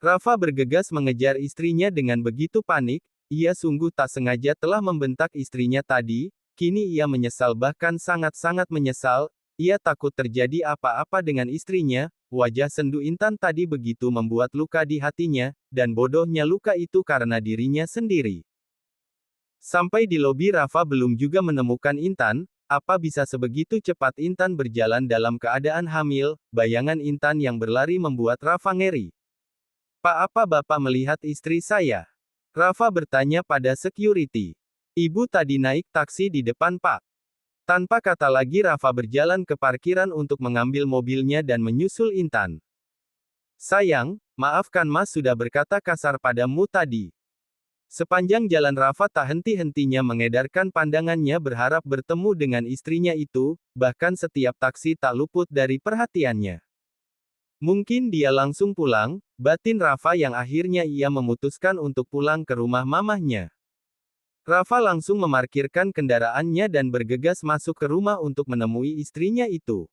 Rafa bergegas mengejar istrinya dengan begitu panik, ia sungguh tak sengaja telah membentak istrinya tadi, kini ia menyesal bahkan sangat-sangat menyesal, ia takut terjadi apa-apa dengan istrinya, wajah sendu Intan tadi begitu membuat luka di hatinya, dan bodohnya luka itu karena dirinya sendiri. Sampai di lobi Rafa belum juga menemukan Intan, apa bisa sebegitu cepat Intan berjalan dalam keadaan hamil, bayangan Intan yang berlari membuat Rafa ngeri. Pak, apa Bapak melihat istri saya? Rafa bertanya pada security. Ibu tadi naik taksi di depan Pak. Tanpa kata lagi Rafa berjalan ke parkiran untuk mengambil mobilnya dan menyusul Intan. Sayang, maafkan Mas sudah berkata kasar padamu tadi. Sepanjang jalan Rafa tak henti-hentinya mengedarkan pandangannya berharap bertemu dengan istrinya itu, bahkan setiap taksi tak luput dari perhatiannya. Mungkin dia langsung pulang, batin Rafa yang akhirnya ia memutuskan untuk pulang ke rumah mamahnya. Rafa langsung memarkirkan kendaraannya dan bergegas masuk ke rumah untuk menemui istrinya itu.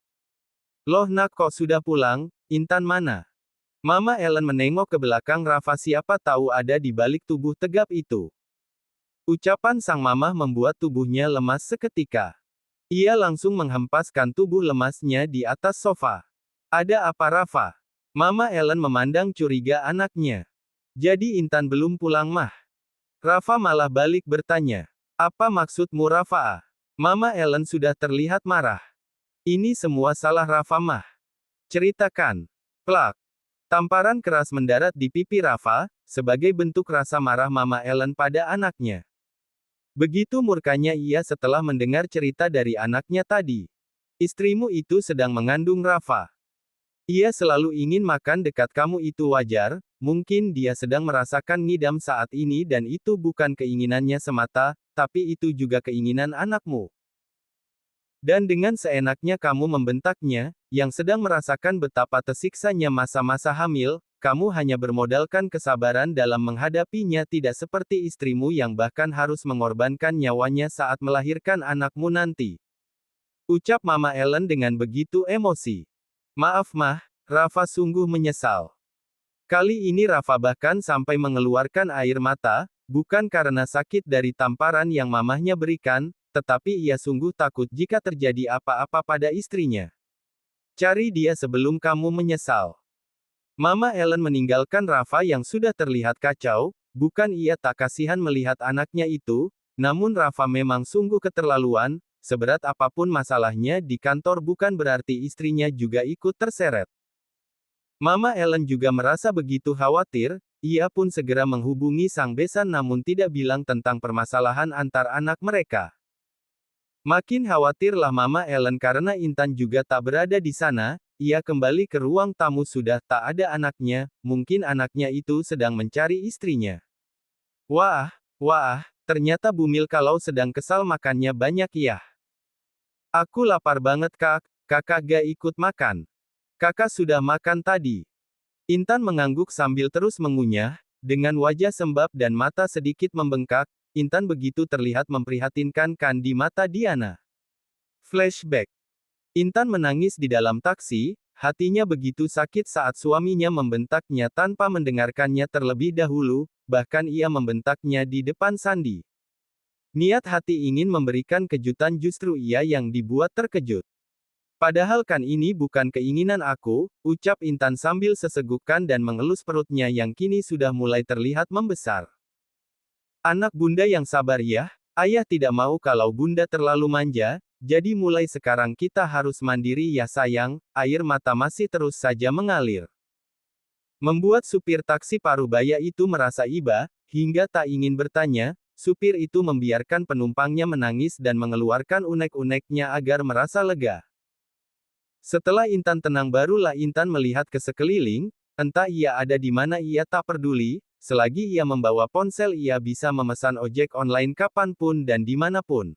Loh nak kok sudah pulang, Intan mana? Mama Ellen menengok ke belakang Rafa siapa tahu ada di balik tubuh tegap itu. Ucapan sang mamah membuat tubuhnya lemas seketika. Ia langsung menghempaskan tubuh lemasnya di atas sofa. Ada apa Rafa? Mama Ellen memandang curiga anaknya. Jadi Intan belum pulang mah? Rafa malah balik bertanya. Apa maksudmu Rafa? Mama Ellen sudah terlihat marah. Ini semua salah Rafa mah. Ceritakan. Plak. Tamparan keras mendarat di pipi Rafa, sebagai bentuk rasa marah Mama Ellen pada anaknya. Begitu murkanya ia setelah mendengar cerita dari anaknya tadi. Istrimu itu sedang mengandung Rafa. Ia selalu ingin makan dekat kamu itu wajar, mungkin dia sedang merasakan ngidam saat ini dan itu bukan keinginannya semata, tapi itu juga keinginan anakmu. Dan dengan seenaknya kamu membentaknya, yang sedang merasakan betapa tersiksanya masa-masa hamil, kamu hanya bermodalkan kesabaran dalam menghadapinya tidak seperti istrimu yang bahkan harus mengorbankan nyawanya saat melahirkan anakmu nanti. Ucap Mama Ellen dengan begitu emosi. Maaf mah, Rafa sungguh menyesal. Kali ini Rafa bahkan sampai mengeluarkan air mata, bukan karena sakit dari tamparan yang mamahnya berikan, tetapi ia sungguh takut jika terjadi apa-apa pada istrinya. Cari dia sebelum kamu menyesal. Mama Ellen meninggalkan Rafa yang sudah terlihat kacau, bukan ia tak kasihan melihat anaknya itu, namun Rafa memang sungguh keterlaluan, seberat apapun masalahnya di kantor bukan berarti istrinya juga ikut terseret. Mama Ellen juga merasa begitu khawatir, ia pun segera menghubungi sang besan namun tidak bilang tentang permasalahan antar anak mereka. Makin khawatirlah Mama Ellen karena Intan juga tak berada di sana, ia kembali ke ruang tamu sudah tak ada anaknya, mungkin anaknya itu sedang mencari istrinya. Wah, ternyata Bumil kalau sedang kesal makannya banyak ya. Aku lapar banget kak, kakak gak ikut makan. Kakak sudah makan tadi. Intan mengangguk sambil terus mengunyah, dengan wajah sembab dan mata sedikit membengkak, Intan begitu terlihat memprihatinkan kan di mata Diana. Flashback. Intan menangis di dalam taksi, hatinya begitu sakit saat suaminya membentaknya tanpa mendengarkannya terlebih dahulu, bahkan ia membentaknya di depan Sandi. Niat hati ingin memberikan kejutan justru ia yang dibuat terkejut. Padahal kan ini bukan keinginan aku, ucap Intan sambil sesegukkan dan mengelus perutnya yang kini sudah mulai terlihat membesar. Anak bunda yang sabar ya, ayah tidak mau kalau bunda terlalu manja, jadi mulai sekarang kita harus mandiri ya sayang, air mata masih terus saja mengalir. Membuat supir taksi Parubaya itu merasa iba, hingga tak ingin bertanya, supir itu membiarkan penumpangnya menangis dan mengeluarkan unek-uneknya agar merasa lega. Setelah Intan tenang barulah Intan melihat ke sekeliling, entah ia ada di mana ia tak peduli, selagi ia membawa ponsel ia bisa memesan ojek online kapanpun dan dimanapun.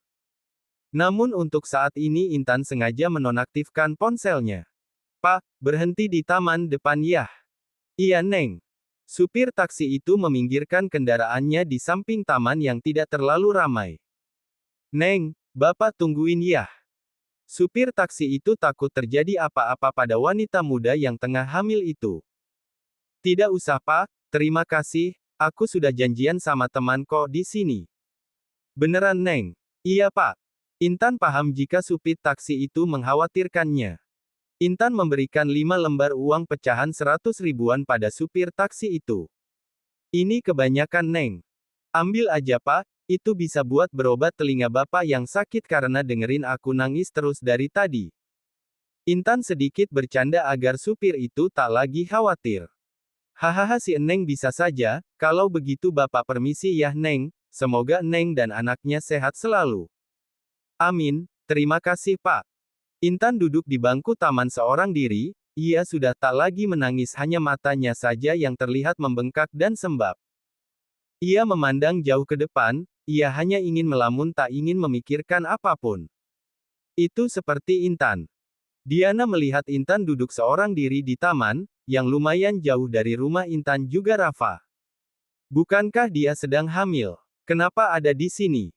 Namun untuk saat ini Intan sengaja menonaktifkan ponselnya. Pak, berhenti di taman depan ya. Iya Neng. Supir taksi itu meminggirkan kendaraannya di samping taman yang tidak terlalu ramai. Neng, Bapak tungguin ya. Supir taksi itu takut terjadi apa-apa pada wanita muda yang tengah hamil itu. Tidak usah Pak, terima kasih, aku sudah janjian sama teman kok di sini. Beneran Neng? Iya Pak. Intan paham jika supir taksi itu mengkhawatirkannya. Intan memberikan 5 lembar uang pecahan 100 ribuan pada supir taksi itu. Ini kebanyakan Neng. Ambil aja Pak, itu bisa buat berobat telinga Bapak yang sakit karena dengerin aku nangis terus dari tadi. Intan sedikit bercanda agar supir itu tak lagi khawatir. Hahaha si Neng bisa saja, kalau begitu Bapak permisi ya Neng, semoga Neng dan anaknya sehat selalu. Amin, terima kasih Pak. Intan duduk di bangku taman seorang diri, ia sudah tak lagi menangis hanya matanya saja yang terlihat membengkak dan sembab. Ia memandang jauh ke depan, ia hanya ingin melamun tak ingin memikirkan apapun. Itu seperti Intan. Diana melihat Intan duduk seorang diri di taman, yang lumayan jauh dari rumah Intan juga Rafa. Bukankah dia sedang hamil? Kenapa ada di sini?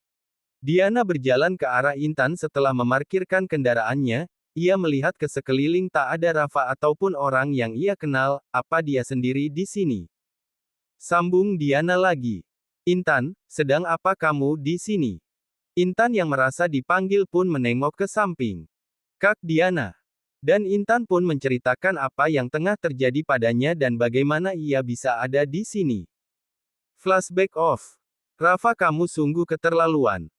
Diana berjalan ke arah Intan setelah memarkirkan kendaraannya, ia melihat ke sekeliling tak ada Rafa ataupun orang yang ia kenal, apa dia sendiri di sini? Sambung Diana lagi. Intan, sedang apa kamu di sini? Intan yang merasa dipanggil pun menengok ke samping. Kak Diana. Dan Intan pun menceritakan apa yang tengah terjadi padanya dan bagaimana ia bisa ada di sini. Flashback off. Rafa kamu sungguh keterlaluan.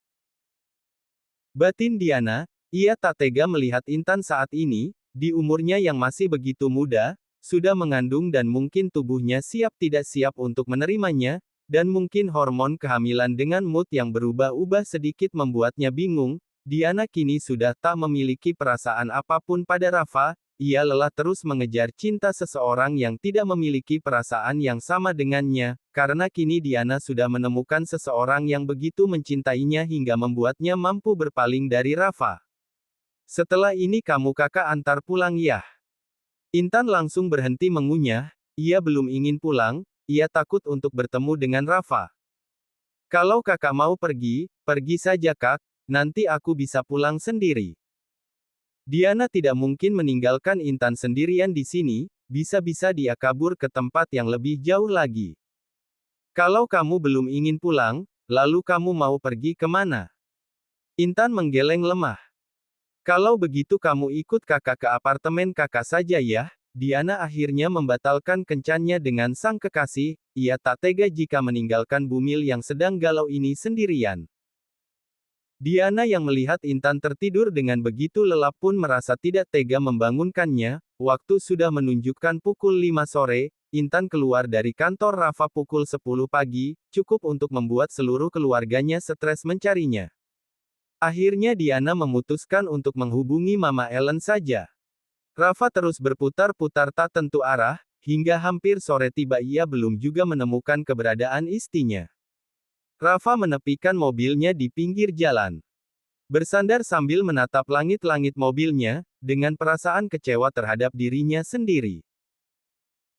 Batin Diana, ia tak tega melihat Intan saat ini, di umurnya yang masih begitu muda, sudah mengandung dan mungkin tubuhnya siap tidak siap untuk menerimanya, dan mungkin hormon kehamilan dengan mood yang berubah-ubah sedikit membuatnya bingung. Diana kini sudah tak memiliki perasaan apapun pada Rafa, ia lelah terus mengejar cinta seseorang yang tidak memiliki perasaan yang sama dengannya, karena kini Diana sudah menemukan seseorang yang begitu mencintainya hingga membuatnya mampu berpaling dari Rafa. Setelah ini kamu kakak antar pulang ya. Intan langsung berhenti mengunyah, ia belum ingin pulang, ia takut untuk bertemu dengan Rafa. Kalau kakak mau pergi, pergi saja kak. Nanti aku bisa pulang sendiri. Diana tidak mungkin meninggalkan Intan sendirian di sini, bisa-bisa dia kabur ke tempat yang lebih jauh lagi. Kalau kamu belum ingin pulang, lalu kamu mau pergi kemana? Intan menggeleng lemah. Kalau begitu kamu ikut kakak ke apartemen kakak saja ya. Diana akhirnya membatalkan kencannya dengan sang kekasih, ia tak tega jika meninggalkan Bumil yang sedang galau ini sendirian. Diana yang melihat Intan tertidur dengan begitu lelap pun merasa tidak tega membangunkannya, waktu sudah menunjukkan pukul 5 sore, Intan keluar dari kantor Rafa pukul 10 pagi, cukup untuk membuat seluruh keluarganya stres mencarinya. Akhirnya Diana memutuskan untuk menghubungi Mama Ellen saja. Rafa terus berputar-putar tak tentu arah, hingga hampir sore tiba ia belum juga menemukan keberadaan istrinya. Rafa menepikan mobilnya di pinggir jalan. Bersandar sambil menatap langit-langit mobilnya, dengan perasaan kecewa terhadap dirinya sendiri.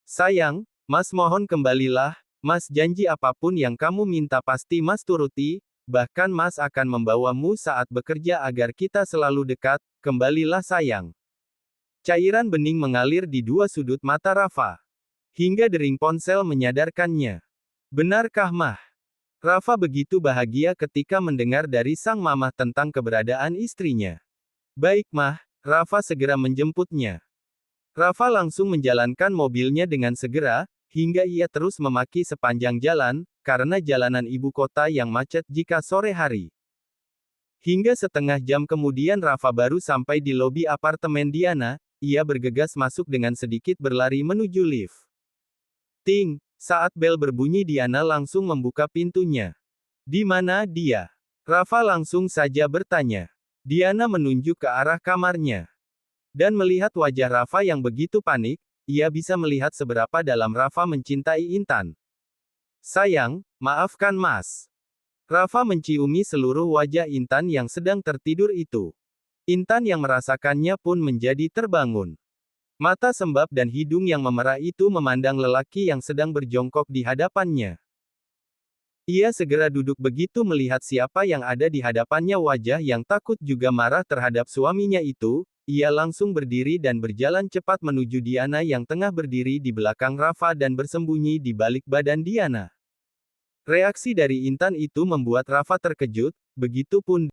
Sayang, Mas mohon kembalilah, Mas janji apapun yang kamu minta pasti Mas turuti, bahkan Mas akan membawamu saat bekerja agar kita selalu dekat, kembalilah sayang. Cairan bening mengalir di dua sudut mata Rafa. Hingga dering ponsel menyadarkannya. Benarkah Mah? Rafa begitu bahagia ketika mendengar dari sang mama tentang keberadaan istrinya. Baik Mah, Rafa segera menjemputnya. Rafa langsung menjalankan mobilnya dengan segera, hingga ia terus memaki sepanjang jalan, karena jalanan ibu kota yang macet jika sore hari. Hingga setengah jam kemudian Rafa baru sampai di lobi apartemen Diana, ia bergegas masuk dengan sedikit berlari menuju lift. Ting! Saat bel berbunyi Diana langsung membuka pintunya. Di mana dia? Rafa langsung saja bertanya. Diana menunjuk ke arah kamarnya. Dan melihat wajah Rafa yang begitu panik, ia bisa melihat seberapa dalam Rafa mencintai Intan. Sayang, maafkan Mas. Rafa menciumi seluruh wajah Intan yang sedang tertidur itu. Intan yang merasakannya pun menjadi terbangun. Mata sembab dan hidung yang memerah itu memandang lelaki yang sedang berjongkok di hadapannya. Ia segera duduk begitu melihat siapa yang ada di hadapannya wajah yang takut juga marah terhadap suaminya itu, Ia langsung berdiri dan berjalan cepat menuju Diana yang tengah berdiri di belakang Rafa dan bersembunyi di balik badan Diana. Reaksi dari Intan itu membuat Rafa terkejut, begitupun